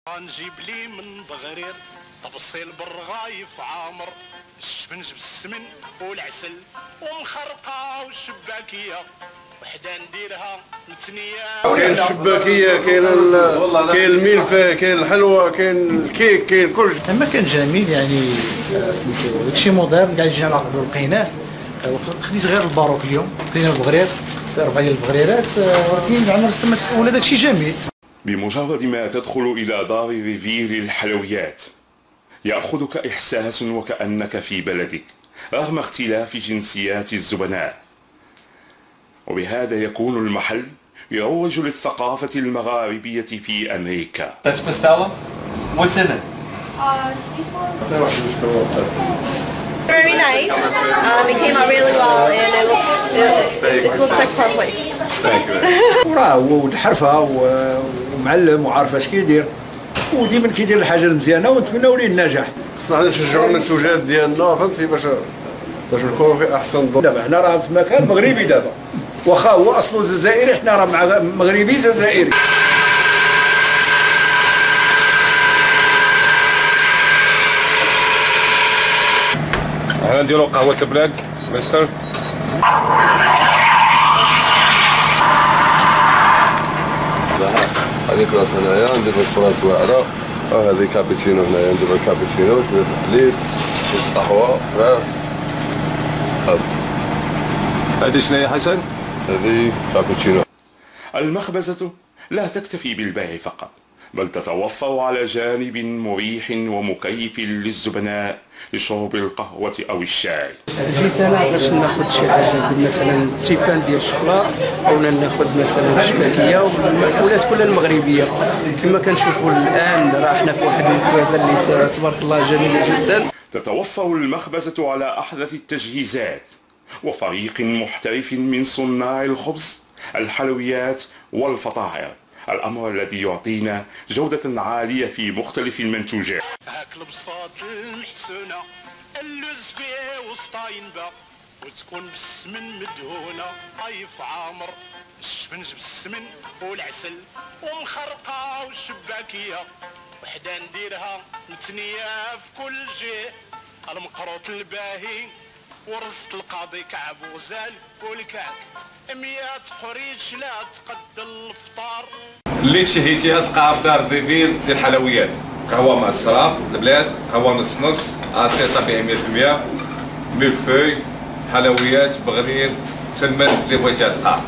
نجيب لي من بغرير طبسيل بالرغايف عامر الشبنج بالسمن والعسل ومخرقه والشباكيه وحده نديرها متنيه. كاين الشباكيه، كاين الملفه، كاين الحلوى، كاين الكيك، كاين كلشي. المكان جميل يعني سميتو داكشي مودرن كاع جينا نعقدو لقيناه. خديت غير الباروك اليوم لقينا البغرير ربعه ديال البغريرات ولكن زعما رسمت ولا داكشي جميل. بمجرد ما تدخل إلى دار ريفير للحلويات يأخذك إحساس وكأنك في بلدك رغم اختلاف جنسيات الزبناء، وبهذا يكون المحل يروج للثقافة المغاربية في أمريكا. What's in it? Very nice. It came out really well, and it looks like a fun place. Thank you. وراه هو ولد حرفه ومعلم وعارف اش كيدير وديما كيدير الحاجه المزيانه ونتمناو ليه النجاح. خصنا نشجعوا المنتوجات ديالنا فهمتي باش نكونوا في احسن ظروف. دابا حنا راه في مكان مغربي دابا واخا هو اصله جزائري، حنا راه مع مغربي جزائري. حنا نديروا قهوه البلاد مستر. هذيك راس هنايا ندير الفراس واعره، وهذه كابتشينو هنايا ندير الكابتشينو شويه الحليب شويه قهوه راس. هذه شنو هي حسن؟ هذه كابتشينو. المخبزة لا تكتفي بالبيع فقط، بل تتوفر على جانب مريح ومكيف للزبناء لشرب القهوة أو الشاي. جيت انا باش ناخذ شي حاجه مثلا تيبان ديال الشوكولا اولا ناخذ مثلا الشباكيه والمأكولات كلها المغربيه. كما كنشوفوا الان راه حنا في واحد المخبزه اللي تبارك الله جميله جدا. تتوفر المخبزة على أحدث التجهيزات وفريق محترف من صناع الخبز، الحلويات والفطائر، الأمر الذي يعطينا جودة عالية في مختلف المنتوجات. هاك البساط المحسونه اللوز فيه وسطا ينبا وتكون بالسمن مدهونه طايف عامر الشبنج بالسمن والعسل ومخرقه والشباكيه وحده نديرها متنيه في كل جهه المقروط الباهي ورزة القاضي كعب وغزال والكعك 100 قريش لا تقد الفطار. اللي تشهيتيها تلقاها في دار ريفير للحلويات، قهوه مع السراب البلاد، قهوه نص نص، عصير طبيعي 100%، ملفوي، حلويات بغرير، تما اللي بغيتيها تلقاها.